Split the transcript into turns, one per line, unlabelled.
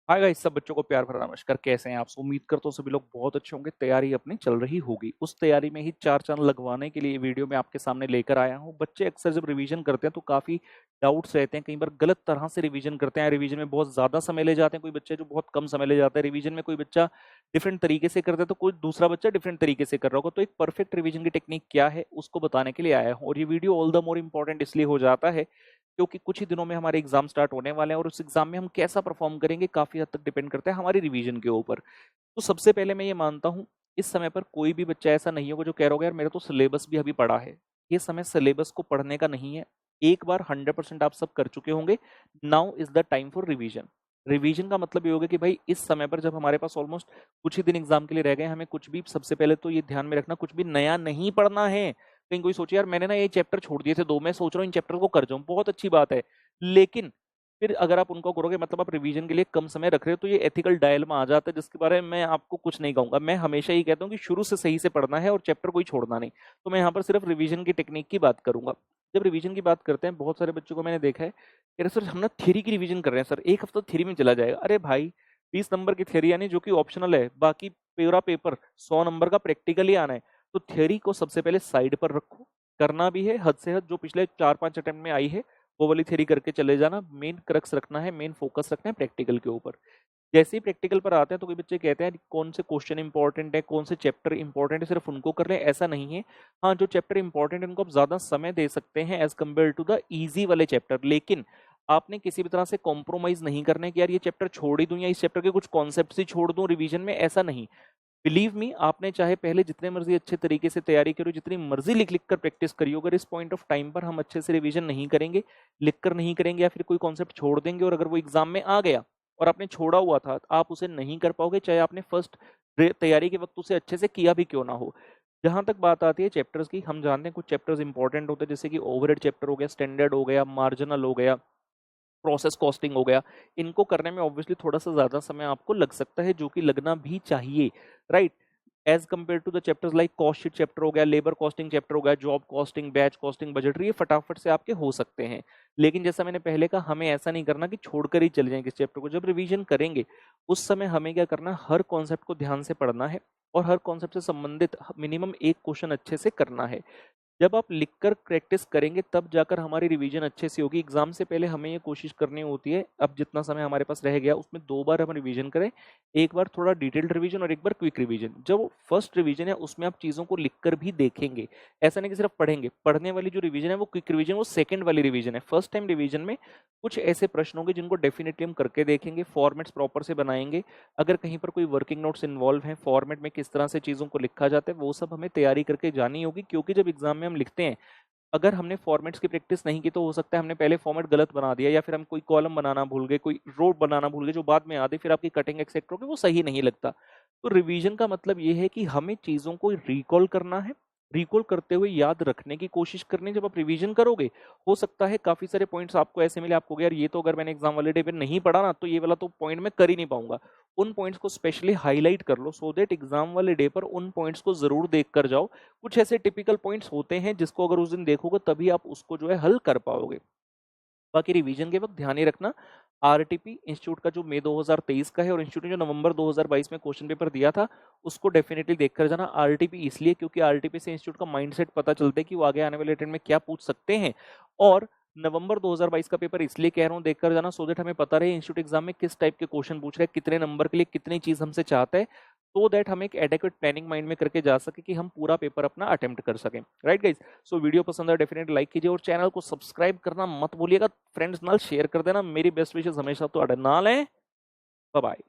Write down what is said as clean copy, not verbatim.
Hi guys, सब बच्चों को प्यार भरा नमस्कार। कैसे हैं आप? उम्मीद करता हूँ सभी लोग बहुत अच्छे होंगे। तैयारी अपनी चल रही होगी। उस तैयारी में ही चार चांद लगवाने के लिए वीडियो में आपके सामने लेकर आया हूँ। बच्चे अक्सर जब रिवीजन करते हैं तो काफी डाउट्स रहते हैं, कई बार गलत तरह से रिवीजन करते हैं। रिवीजन में बहुत ज्यादा समय ले जाते हैं, कोई बच्चे जो बहुत कम समय ले जाते हैं रिवीजन में। कोई बच्चा डिफरेंट तरीके से करता है तो कोई दूसरा बच्चा डिफरेंट तरीके से कर रहा होगा। तो एक परफेक्ट रिवीजन की टेक्निक क्या है उसको बताने के लिए आया हूँ। और ये video all the more important इसलिए हो जाता है क्योंकि कुछ ही दिनों में हमारे एग्जाम स्टार्ट होने वाले हैं और उस एग्जाम में हम कैसा परफॉर्म करेंगे काफी हद तक डिपेंड करता है हमारी रिवीजन के ऊपर। तो सबसे पहले मैं ये मानता हूँ, इस समय पर कोई भी बच्चा ऐसा नहीं होगा जो कह रहा होगा यार मेरा तो सिलेबस भी अभी पढ़ा है। ये समय सिलेबस को पढ़ने का नहीं है। एक बार 100% आप सब कर चुके होंगे। Now is the time for revision. Revision का मतलब ये होगा कि भाई इस समय पर जब हमारे पास ऑलमोस्ट कुछ ही दिन एग्जाम के लिए रह गए, हमें कुछ भी, सबसे पहले तो ये ध्यान में रखना, कुछ भी नया नहीं पढ़ना है। कहीं कोई सोचे यार मैंने ना ये चैप्टर छोड़ दिए थे दो, मैं सोच रहा हूँ इन चैप्टर को कर जाऊं, बहुत अच्छी बात है। लेकिन फिर अगर आप उनको करोगे मतलब आप रिवीजन के लिए कम समय रख रहे हो, तो ये एथिकल डायलेमा आ जाता है जिसके बारे में मैं आपको कुछ नहीं कहूंगा। मैं हमेशा ही कहता हूँ कि शुरू से सही से पढ़ना है और चैप्टर कोई छोड़ना नहीं। तो मैं यहाँ पर सिर्फ रिवीजन की टेक्निक की बात करूंगा। जब रिवीजन की बात करते हैं, बहुत सारे बच्चों को मैंने देखा है कि सर हम ना थ्योरी की रिवीजन कर रहे हैं, सर एक हफ्ता थ्योरी में चला जाएगा। अरे भाई 20 नंबर की थ्योरी यानी जो कि ऑप्शनल है, बाकी पूरा पेपर 100 नंबर का प्रैक्टिकली आना है। तो थ्योरी को सबसे पहले साइड पर रखो, करना भी है हद से हद जो पिछले 4-5 अटेम्प्ट में आई है वो वाली थ्योरी करके चले जाना। मेन क्रक्स रखना है, मेन फोकस रखना है प्रैक्टिकल के ऊपर। जैसे ही प्रैक्टिकल पर आते हैं तो कोई बच्चे कहते हैं कौन से क्वेश्चन इंपॉर्टेंट है, कौन से चैप्टर इंपॉर्टेंट है, सिर्फ उनको कर लें, ऐसा नहीं है। हाँ, जो चैप्टर इंपॉर्टेंट है उनको आप ज्यादा समय दे सकते हैं as compare to the easy वाले चैप्टर। लेकिन आपने किसी भी तरह से कॉम्प्रोमाइज नहीं करना है कि यार ये चैप्टर छोड़ ही दूं या इस चैप्टर के कुछ कॉन्सेप्ट ही छोड़ दूं रिवीजन में, ऐसा नहीं। बिलीव मी, आपने चाहे पहले जितने मर्जी अच्छे तरीके से तैयारी करो, जितनी मर्जी लिख लिख कर प्रैक्टिस करियो, अगर इस पॉइंट ऑफ टाइम पर हम अच्छे से रिवीजन नहीं करेंगे, लिख कर नहीं करेंगे या फिर कोई कॉन्सेप्ट छोड़ देंगे और अगर वो एग्जाम में आ गया और आपने छोड़ा हुआ था, आप उसे नहीं कर पाओगे, चाहे आपने फर्स्ट तैयारी के वक्त उसे अच्छे से किया भी क्यों ना हो। जहां तक बात आती है चैप्टर्स की, हम जानते हैं कुछ चैप्टर्स इंपॉर्टेंट होते हैं, जैसे कि ओवरहेड चैप्टर हो गया, स्टैंडर्ड हो गया, मार्जिनल हो गया, प्रोसेस कॉस्टिंग हो गया। इनको करने में ऑब्वियसली थोड़ा सा ज्यादा समय आपको लग सकता है, जो कि लगना भी चाहिए, right. As compare to the chapters like cost sheet chapter हो गया, लेबर कॉस्टिंग चैप्टर हो गया, job costing, batch costing, budgetary, ये फटाफट से आपके हो सकते हैं। लेकिन जैसा मैंने पहले कहा, हमें ऐसा नहीं करना कि छोड़कर ही चले जाएं किस चैप्टर को। जब रिवीजन करेंगे उस समय हमें क्या करना है, हर कॉन्सेप्ट को ध्यान से पढ़ना है और हर कॉन्सेप्ट से संबंधित मिनिमम एक क्वेश्चन अच्छे से करना है। जब आप लिखकर प्रैक्टिस करेंगे तब जाकर हमारी रिवीजन अच्छे से होगी। एग्जाम से पहले हमें ये कोशिश करनी होती है, अब जितना समय हमारे पास रह गया उसमें 2 बार हम रिवीजन करें। एक बार थोड़ा डिटेल्ड रिवीजन और एक बार क्विक रिवीजन। जब फर्स्ट रिवीजन है उसमें आप चीजों को लिखकर भी देखेंगे, ऐसा नहीं कि सिर्फ पढ़ेंगे। पढ़ने वाली जो रिवीजन है वो क्विक रिवीजन, वो सेकंड वाली रिवीजन है। फर्स्ट टाइम रिवीजन में कुछ ऐसे प्रश्न होंगे जिनको डेफिनेटली हम करके देखेंगे, फॉर्मेट्स प्रॉपर से बनाएंगे। अगर कहीं पर कोई वर्किंग नोट्स इन्वॉल्व हैं, फॉर्मेट में किस तरह से चीजों को लिखा जाता है, वो सब हमें तैयारी करके जानी होगी। क्योंकि जब एग्जाम में हम लिखते हैं, अगर हमने फॉर्मेट्स की प्रैक्टिस नहीं की तो हो सकता है हमने पहले फॉर्मेट गलत बना दिया, या फिर हम कोई कॉलम बनाना भूल गए, कोई रो बनाना भूल गए, जो बाद में याद है, फिर आपकी कटिंग एक्सेट्रा होगी, वो सही नहीं लगता। तो रिवीजन का मतलब ये है कि हमें चीजों को रिकॉल करना है, रिकॉल करते हुए याद रखने की कोशिश करनी है। जब आप रिवीजन करोगे, हो सकता है काफी सारे पॉइंट्स आपको ऐसे मिले, आपको यार ये तो अगर मैंने एग्जाम वाले डे पे नहीं पढ़ा ना तो ये वाला तो पॉइंट मैं कर ही नहीं पाऊंगा। उन पॉइंट्स को स्पेशली हाईलाइट कर लो सो देट एग्जाम वाले डे पर उन पॉइंट्स को जरूर देख कर जाओ। कुछ ऐसे टिपिकल पॉइंट्स होते हैं जिसको अगर उस दिन देखोगे तभी आप उसको जो है हल कर पाओगे। बाकी रिवीजन के वक्त ध्यान ही रखना, आरटीपी इंस्टीट्यूट का जो मई 2023 का है और इंस्टीट्यूट ने जो नवंबर 2022 में क्वेश्चन पेपर दिया था उसको डेफिनेटली देखकर जाना। आरटीपी इसलिए क्योंकि आरटीपी से इंस्टीट्यूट का माइंडसेट पता चलता है कि वो आगे आने वाले अटेम्प्ट में क्या पूछ सकते हैं। और नवंबर 2022 का पेपर इसलिए कह रहा हूँ देखकर जाना, सो देट हमें पता रहे इंस्टीट्यूट एग्जाम में किस टाइप के क्वेश्चन पूछ रहे हैं, कितने नंबर के लिए कितनी चीज हमसे चाहता है, सो दैट हम एक एडेक्वेट प्लानिंग माइंड में करके जा सके कि हम पूरा पेपर अपना अटेम्प्ट कर सकें। राइट गाइज, सो वीडियो पसंद है डेफिनेटली लाइक कीजिए और चैनल को सब्सक्राइब करना मत भूलिएगा। फ्रेंड्स नाल शेयर कर देना। मेरी बेस्ट विशेष हमेशा तो नाल है। Bye bye.